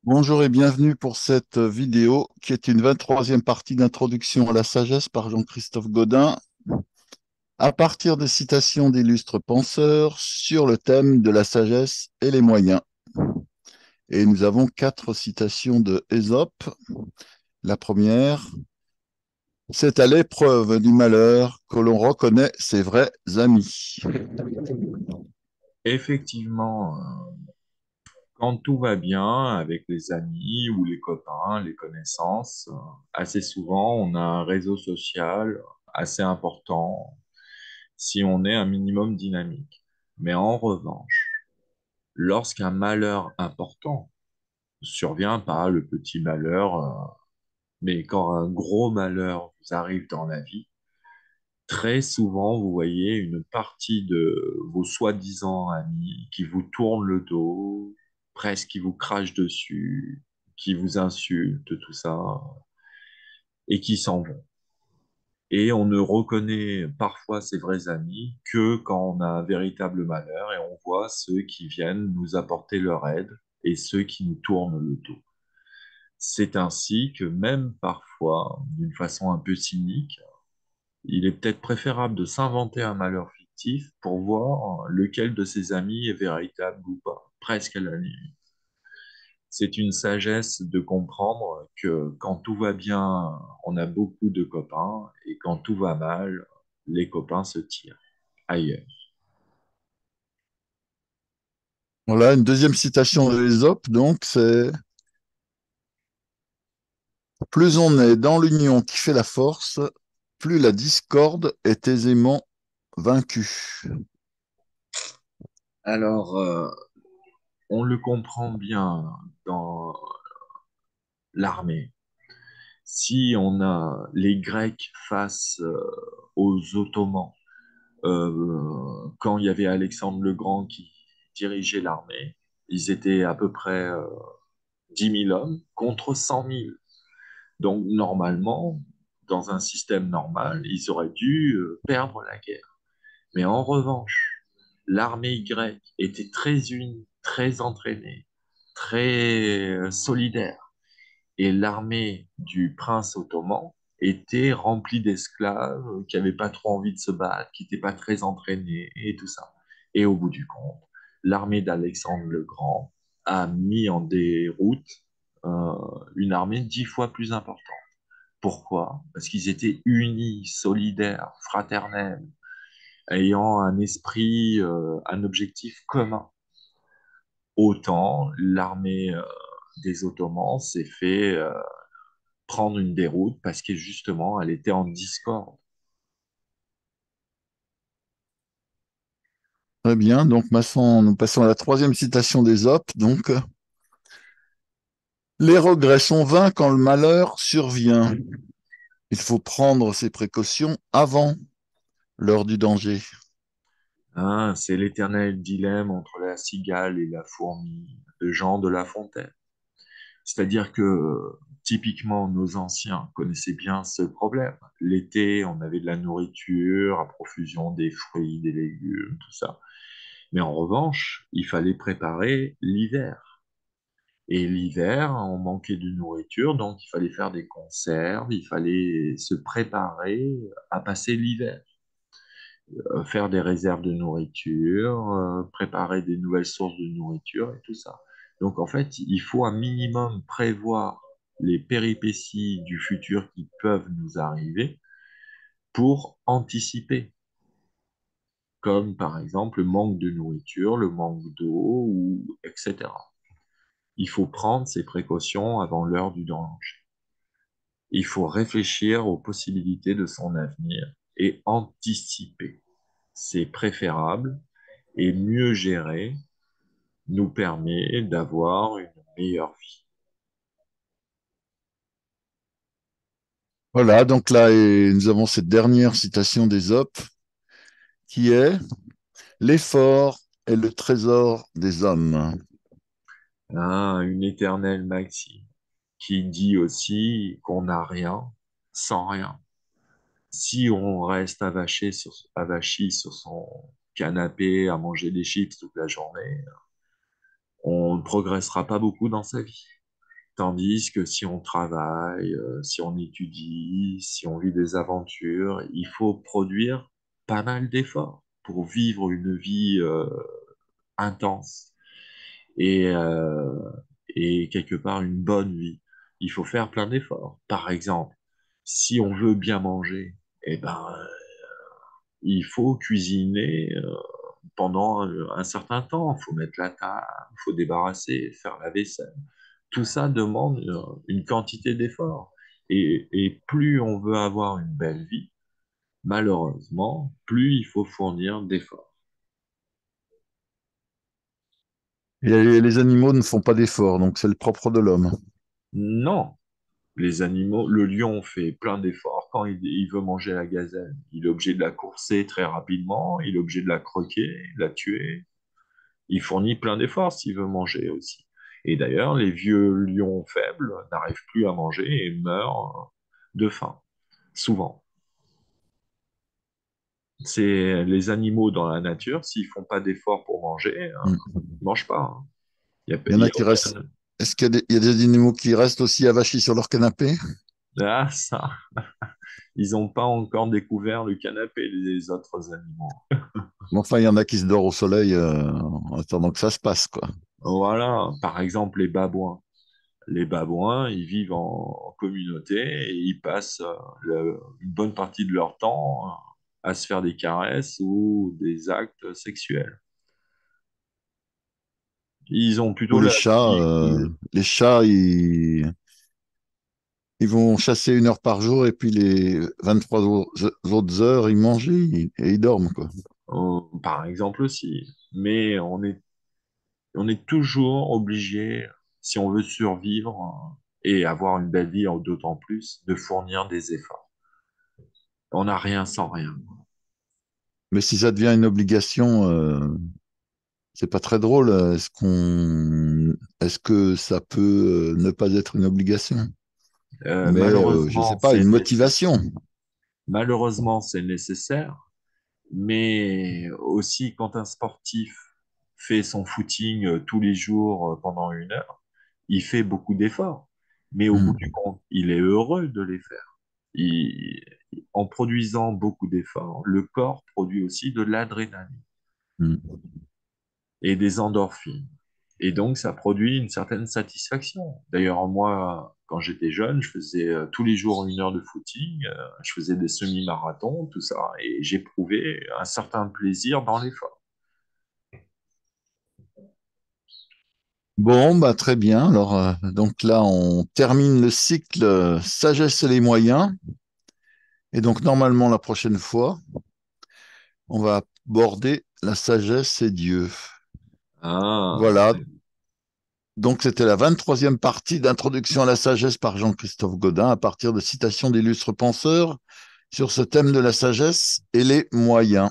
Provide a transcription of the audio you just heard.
Bonjour et bienvenue pour cette vidéo qui est une 23e partie d'introduction à la sagesse par Jean-Christophe Gaudin à partir des citations d'illustres penseurs sur le thème de la sagesse et les moyens. Et nous avons quatre citations de Ésope. La première, c'est à l'épreuve du malheur que l'on reconnaît ses vrais amis. Effectivement, quand tout va bien avec les amis ou les copains, les connaissances, assez souvent on a un réseau social assez important si on est un minimum dynamique. Mais en revanche, lorsqu'un malheur important survient, pas le petit malheur, mais quand un gros malheur vous arrive dans la vie, très souvent vous voyez une partie de vos soi-disant amis qui vous tournent le dos, presque qui vous crachent dessus, qui vous insultent, tout ça, et qui s'en vont. Et on ne reconnaît parfois ses vrais amis que quand on a un véritable malheur et on voit ceux qui viennent nous apporter leur aide et ceux qui nous tournent le dos. C'est ainsi que même parfois, d'une façon un peu cynique, il est peut-être préférable de s'inventer un malheur fictif pour voir lequel de ses amis est véritable ou pas, presque à la limite. C'est une sagesse de comprendre que quand tout va bien, on a beaucoup de copains, et quand tout va mal, les copains se tirent ailleurs. Voilà, une deuxième citation de l'Ésope, donc, c'est plus on est dans l'union qui fait la force, plus la discorde est aisément vaincue. Alors, on le comprend bien dans l'armée. Si on a les Grecs face aux Ottomans, quand il y avait Alexandre le Grand qui dirigeait l'armée, ils étaient à peu près 10 000 hommes contre 100 000. Donc normalement, dans un système normal, ils auraient dû perdre la guerre. Mais en revanche, l'armée grecque était très unie, très entraînée, très solidaire. Et l'armée du prince ottoman était remplie d'esclaves qui n'avaient pas trop envie de se battre, qui n'étaient pas très entraînés et tout ça. Et au bout du compte, l'armée d'Alexandre le Grand a mis en déroute euh, une armée 10 fois plus importante. Pourquoi? Parce qu'ils étaient unis, solidaires, fraternels, ayant un esprit, un objectif commun. Autant l'armée des Ottomans s'est fait prendre une déroute parce que justement, elle était en discorde. Très bien, donc maintenant, nous passons à la troisième citation d'Ésope. Donc, les regrets sont vains quand le malheur survient. Il faut prendre ses précautions avant l'heure du danger. Hein, c'est l'éternel dilemme entre la cigale et la fourmi de Jean de La Fontaine. C'est-à-dire que typiquement, nos anciens connaissaient bien ce problème. L'été, on avait de la nourriture à profusion, des fruits, des légumes, tout ça. Mais en revanche, il fallait préparer l'hiver. Et l'hiver, on manquait de nourriture, donc il fallait faire des conserves, il fallait se préparer à passer l'hiver, faire des réserves de nourriture, préparer des nouvelles sources de nourriture et tout ça. Donc en fait, il faut un minimum prévoir les péripéties du futur qui peuvent nous arriver pour anticiper, comme par exemple le manque de nourriture, le manque d'eau, ou etc. Il faut prendre ses précautions avant l'heure du danger. Il faut réfléchir aux possibilités de son avenir et anticiper. C'est préférable et mieux gérer nous permet d'avoir une meilleure vie. Voilà, donc là, nous avons cette dernière citation d'Ésope qui est l'effort est le trésor des hommes. Hein, une éternelle maxime qui dit aussi qu'on n'a rien sans rien. Si on reste avachi sur son canapé à manger des chips toute la journée, on ne progressera pas beaucoup dans sa vie. Tandis que si on travaille, si on étudie, si on vit des aventures, il faut produire pas mal d'efforts pour vivre une vie intense et, euh, et quelque part une bonne vie. Il faut faire plein d'efforts. Par exemple, si on veut bien manger, eh ben, il faut cuisiner pendant un certain temps. Il faut mettre la table, il faut débarrasser, faire la vaisselle. Tout ça demande une quantité d'efforts. Et plus on veut avoir une belle vie, malheureusement, plus il faut fournir d'efforts. Et les animaux ne font pas d'efforts, donc c'est le propre de l'homme. Non, les animaux, le lion fait plein d'efforts quand il veut manger la gazelle. Il est obligé de la courser très rapidement, il est obligé de la croquer, la tuer. Il fournit plein d'efforts s'il veut manger aussi. Et d'ailleurs, les vieux lions faibles n'arrivent plus à manger et meurent de faim, souvent. C'est les animaux dans la nature, s'ils font pas d'efforts pour manger, Mm. ils mangent pas, hein. Il y en Il y a a qui restent. aucun... Est-ce qu'il y a des animaux qui restent aussi avachis sur leur canapé? Ah, ça, ils n'ont pas encore découvert le canapé, les autres animaux. Mais enfin, il y en a qui se dorent au soleil en attendant que ça se passe, quoi. Voilà, par exemple, les babouins. Les babouins, ils vivent en communauté et ils passent une bonne partie de leur temps à se faire des caresses ou des actes sexuels. Ils ont Ou plutôt la vie. les chats, ils vont chasser 1 heure par jour et puis les 23 autres heures, ils mangent et ils dorment, quoi. Par exemple aussi. Mais on est toujours obligé, si on veut survivre et avoir une belle vie, d'autant plus, de fournir des efforts. On n'a rien sans rien. Mais si ça devient une obligation, c'est pas très drôle. Est-ce que ça peut ne pas être une obligation? Mais je sais Malheureusement, pas, une motivation. malheureusement, c'est nécessaire, mais aussi quand un sportif fait son footing tous les jours pendant 1 heure, il fait beaucoup d'efforts. Mais au bout du Hmm, compte, il est heureux de les faire. Il- En produisant beaucoup d'efforts, le corps produit aussi de l'adrénaline hmm. et des endorphines. Et donc, ça produit une certaine satisfaction. D'ailleurs, moi, quand j'étais jeune, je faisais tous les jours 1 heure de footing, je faisais des semi-marathons, tout ça, et j'éprouvais un certain plaisir dans l'effort. Bon, bah très bien. Alors, donc là, on termine le cycle sagesse et les moyens. Et donc, normalement, la prochaine fois, on va aborder la sagesse et Dieu. Ah, Voilà. Donc, c'était la 23e partie d'introduction à la sagesse par Jean-Christophe Gaudin à partir de citations d'illustres penseurs sur ce thème de la sagesse et les moyens.